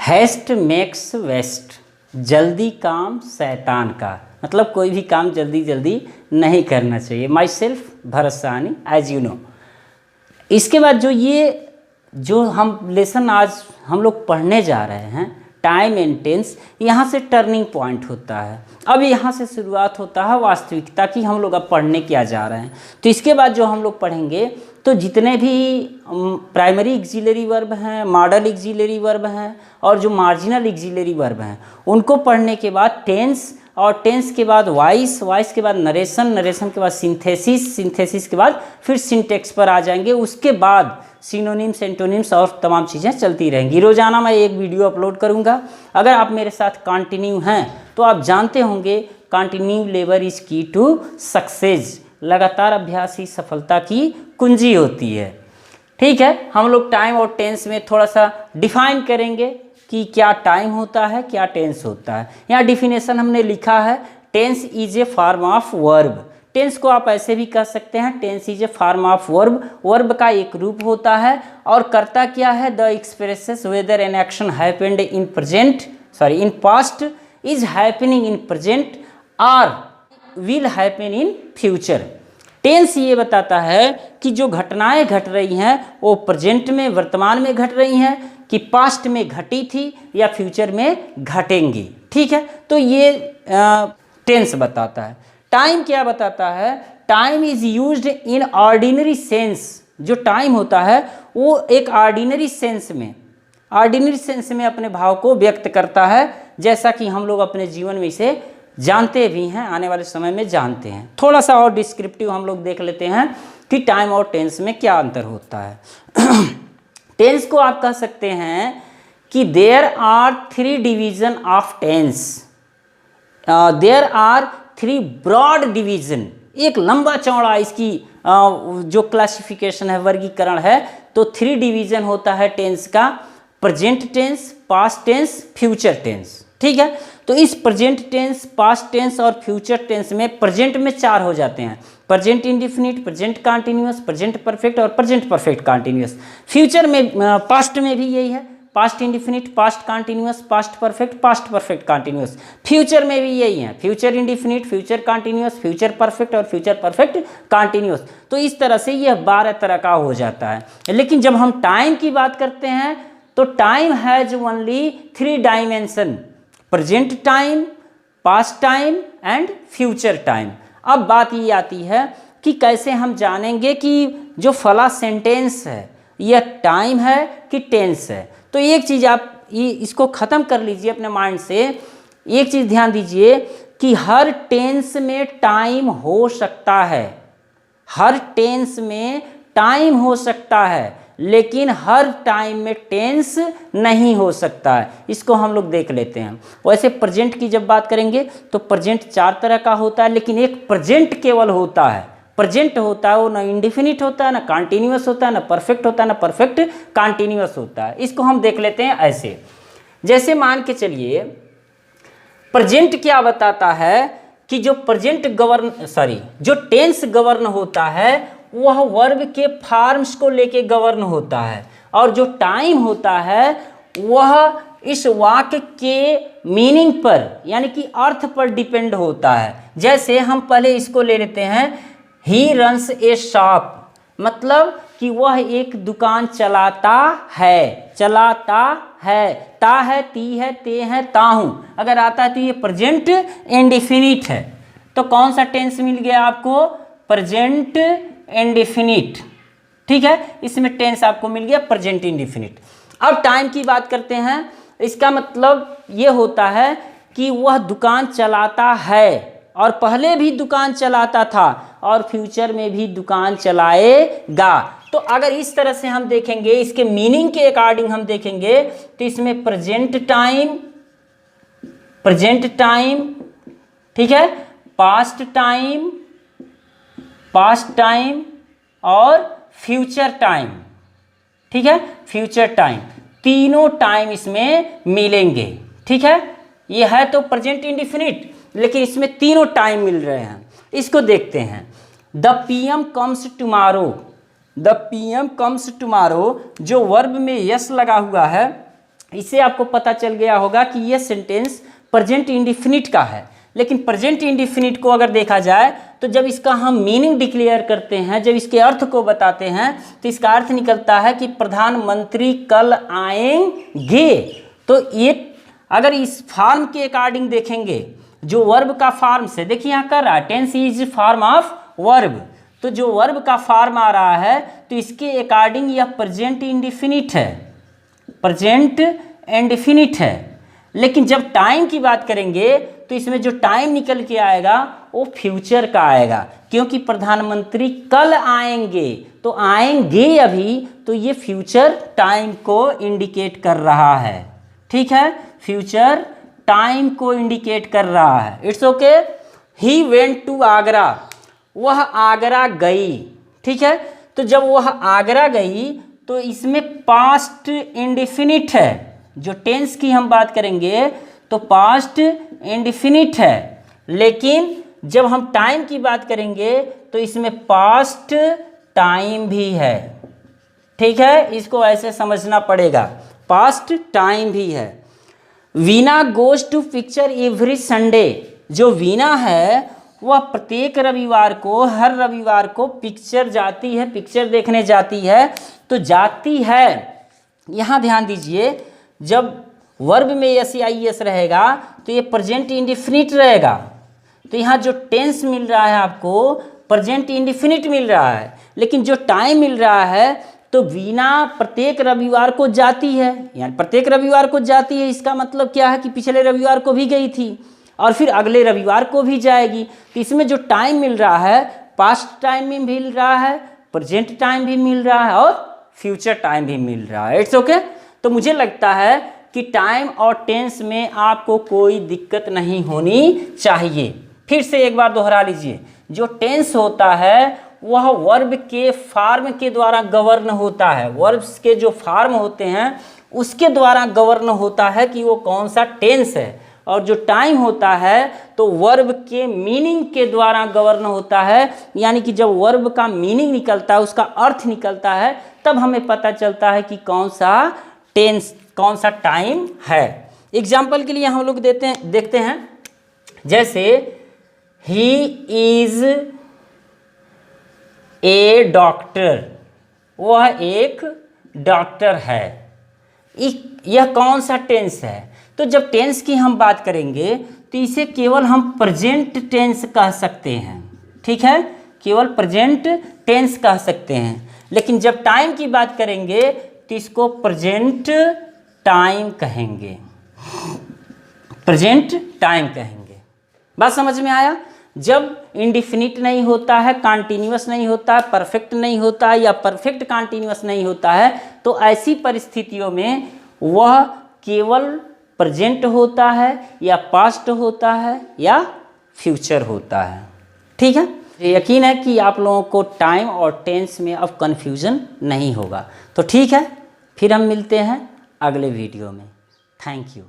Heist makes waste, जल्दी काम शैतान का, मतलब कोई भी काम जल्दी जल्दी नहीं करना चाहिए। Myself Bharat Sahni as you know. इसके बाद जो हम लेसन आज हम लोग पढ़ने जा रहे हैं, टाइम एंड टेंस, यहाँ से टर्निंग पॉइंट होता है। अब यहाँ से शुरुआत होता है वास्तविकता की, हम लोग अब पढ़ने क्या जा रहे हैं। तो इसके बाद जो हम लोग पढ़ेंगे, तो जितने भी प्राइमरी एक्सिलरी वर्ब हैं, मॉडल एक्सिलरी वर्ब हैं और जो मार्जिनल एक्सिलरी वर्ब हैं, उनको पढ़ने के बाद टेंस, और टेंस के बाद वॉइस, वॉइस के बाद नरेशन, नरेशन के बाद सिंथेसिस, सिंथेसिस के बाद फिर सिंटेक्स पर आ जाएंगे। उसके बाद सिनोनिम्स, एंटोनिम्स और तमाम चीज़ें चलती रहेंगी। रोज़ाना मैं एक वीडियो अपलोड करूँगा। अगर आप मेरे साथ कंटिन्यू हैं तो आप जानते होंगे कंटिन्यू लेबर इज़ की टू सक्सेस, लगातार अभ्यास ही सफलता की कुंजी होती है। ठीक है, हम लोग टाइम और टेंस में थोड़ा सा डिफाइन करेंगे कि क्या टाइम होता है, क्या टेंस होता है। यहाँ डिफिनेशन हमने लिखा है, tense is a form of verb. Tense को आप ऐसे भी कह सकते हैं, tense is a form of verb, verb का एक रूप होता है और करता क्या है, the expresses whether an action happened in present, sorry in past, is happening in present और will happen in future. Tense ये बताता है कि जो घटनाएं घट रही हैं वो प्रेजेंट में, वर्तमान में घट रही हैं, कि पास्ट में घटी थी या फ्यूचर में घटेंगी। ठीक है, तो ये टेंस बताता है। टाइम क्या बताता है, time is used in ordinary sense. जो टाइम होता है वो एक ऑर्डिनरी सेंस में अपने भाव को व्यक्त करता है, जैसा कि हम लोग अपने जीवन में इसे जानते भी हैं, आने वाले समय में जानते हैं। थोड़ा सा और डिस्क्रिप्टिव हम लोग देख लेते हैं कि टाइम और टेंस में क्या अंतर होता है। टेंस को आप कह सकते हैं कि there are 3 division of tense, there are 3 broad division. एक लंबा चौड़ा इसकी जो क्लासिफिकेशन है, वर्गीकरण है, तो 3 डिवीजन होता है टेंस का, present tense, past tense, future tense. ठीक है, तो इस प्रेजेंट टेंस, पास्ट टेंस और फ्यूचर टेंस में प्रेजेंट में 4 हो जाते हैं, present indefinite, present continuous, present perfect और प्रेजेंट परफेक्ट कॉन्टिन्यूअस। फ्यूचर में, पास्ट में भी यही है, past indefinite, past continuous, past perfect continuous. Future में भी यही है, future indefinite, future continuous, future perfect और फ्यूचर परफेक्ट कॉन्टिन्यूअस। तो इस तरह से यह 12 तरह का हो जाता है। लेकिन जब हम टाइम की बात करते हैं तो time has only 3 dimension, present time, past time and future time. अब बात ये आती है कि कैसे हम जानेंगे कि जो फला सेंटेंस है यह टाइम है कि टेंस है। तो एक चीज़ आप इसको ख़त्म कर लीजिए अपने माइंड से। एक चीज़ ध्यान दीजिए कि हर टेंस में टाइम हो सकता है, हर टेंस में टाइम हो सकता है, लेकिन हर टाइम में टेंस नहीं हो सकता है। इसको हम लोग देख लेते हैं। वैसे प्रेजेंट की जब बात करेंगे तो प्रेजेंट 4 तरह का होता है, लेकिन एक प्रेजेंट केवल होता है। प्रेजेंट होता है वो ना इंडिफिनिट होता है, ना कॉन्टिन्यूअस होता है, ना परफेक्ट होता है, ना परफेक्ट कॉन्टिन्यूअस होता है। इसको हम देख लेते हैं ऐसे, जैसे मान के चलिए प्रेजेंट क्या बताता है कि जो जो टेंस गवर्न होता है वह वर्ब के फॉर्म्स को लेके गवर्न होता है, और जो टाइम होता है वह इस वाक्य के मीनिंग पर, यानी कि अर्थ पर डिपेंड होता है। जैसे हम पहले इसको ले लेते हैं, ही रन्स ए शॉप, मतलब कि वह एक दुकान चलाता है, ता है, ती है, ते है, ताहूं। अगर आता है तो ये प्रेजेंट इंडिफिनिट है। तो कौन सा टेंस मिल गया आपको, प्रेजेंट इंडिफिनिट। ठीक है, इसमें टेंस आपको मिल गया प्रेजेंट इंडिफिनिट। अब टाइम की बात करते हैं। इसका मतलब ये होता है कि वह दुकान चलाता है, और पहले भी दुकान चलाता था और फ्यूचर में भी दुकान चलाएगा। तो अगर इस तरह से हम देखेंगे, इसके मीनिंग के अकॉर्डिंग हम देखेंगे, तो इसमें प्रेजेंट टाइम, ठीक है, पास्ट टाइम और फ्यूचर टाइम, ठीक है, फ्यूचर टाइम, तीनों टाइम इसमें मिलेंगे। ठीक है, ये है तो प्रेजेंट इंडिफिनिट, लेकिन इसमें तीनों टाइम मिल रहे हैं। इसको देखते हैं, द पीएम कम्स टुमारो, जो वर्ब में यस लगा हुआ है इससे आपको पता चल गया होगा कि यह सेंटेंस प्रेजेंट इंडेफिनिट का है। लेकिन प्रेजेंट इंडेफिनिट को अगर देखा जाए तो जब इसका हम मीनिंग डिक्लेयर करते हैं, जब इसके अर्थ को बताते हैं, तो इसका अर्थ निकलता है कि प्रधानमंत्री कल आएंगे। तो ये अगर इस फॉर्म के अकॉर्डिंग देखेंगे, जो वर्ब का फॉर्म से, देखिए यहाँ कर रहा है tense is form of verb, तो जो वर्ब का फॉर्म आ रहा है तो इसके अकॉर्डिंग यह प्रेजेंट इंडेफिनिट है, प्रेजेंट इंडेफिनिट है। लेकिन जब टाइम की बात करेंगे तो इसमें जो टाइम निकल के आएगा वो फ्यूचर का आएगा, क्योंकि प्रधानमंत्री कल आएंगे, तो आएंगे अभी, तो ये फ्यूचर टाइम को इंडिकेट कर रहा है। ठीक है, फ्यूचर टाइम को इंडिकेट कर रहा है। It's okay. He went to Agra, वह आगरा गई। ठीक है, तो जब वह आगरा गई तो इसमें पास्ट इंडेफिनिट है। जो टेंस की हम बात करेंगे तो पास्ट इंडेफिनिट है, लेकिन जब हम टाइम की बात करेंगे तो इसमें पास्ट टाइम भी है। ठीक है, इसको ऐसे समझना पड़ेगा, पास्ट टाइम भी है। Veena goes to picture every Sunday, जो वीना है वह प्रत्येक रविवार को, हर रविवार को पिक्चर जाती है, पिक्चर देखने जाती है। तो जाती है, यहाँ ध्यान दीजिए, जब वर्ब में एस आई एस रहेगा तो ये प्रेजेंट इंडेफिनिट रहेगा। तो यहाँ जो टेंस मिल रहा है आपको प्रेजेंट इंडेफिनिट मिल रहा है, लेकिन जो टाइम मिल रहा है तो वीना प्रत्येक रविवार को जाती है, यानी प्रत्येक रविवार को जाती है। इसका मतलब क्या है कि पिछले रविवार को भी गई थी और फिर अगले रविवार को भी जाएगी। तो इसमें जो टाइम मिल रहा है पास्ट टाइम भी मिल रहा है, प्रेजेंट टाइम भी मिल रहा है और फ्यूचर टाइम भी मिल रहा है। It's okay. तो मुझे लगता है कि टाइम और टेंस में आपको कोई दिक्कत नहीं होनी चाहिए। फिर से एक बार दोहरा लीजिए, जो टेंस होता है वह वर्ब के फॉर्म के द्वारा गवर्न होता है, वर्ब्स के जो फॉर्म होते हैं उसके द्वारा गवर्न होता है कि वो कौन सा टेंस है। और जो टाइम होता है तो वर्ब के मीनिंग के द्वारा गवर्न होता है, यानी कि जब वर्ब का मीनिंग निकलता है, उसका अर्थ निकलता है, तब हमें पता चलता है कि कौन सा टेंस, कौन सा टाइम है। एग्जाम्पल के लिए हम लोग देखते हैं, जैसे ही इज ए डॉक्टर, वह एक डॉक्टर है। यह कौन सा टेंस है? तो जब टेंस की हम बात करेंगे तो इसे केवल हम प्रेजेंट टेंस कह सकते हैं। ठीक है, केवल प्रेजेंट टेंस कह सकते हैं। लेकिन जब टाइम की बात करेंगे तो इसको प्रेजेंट टाइम कहेंगे, प्रेजेंट टाइम कहेंगे। बात समझ में आया? जब इंडिफिनिट नहीं होता है, कॉन्टिन्यूअस नहीं होता है, परफेक्ट नहीं होता है या परफेक्ट कॉन्टिन्यूअस नहीं होता है, तो ऐसी परिस्थितियों में वह केवल प्रेजेंट होता है या पास्ट होता है या फ्यूचर होता है। ठीक है, यकीन है कि आप लोगों को टाइम और टेंस में अब कन्फ्यूज़न नहीं होगा। तो ठीक है, फिर हम मिलते हैं अगले वीडियो में। Thank you.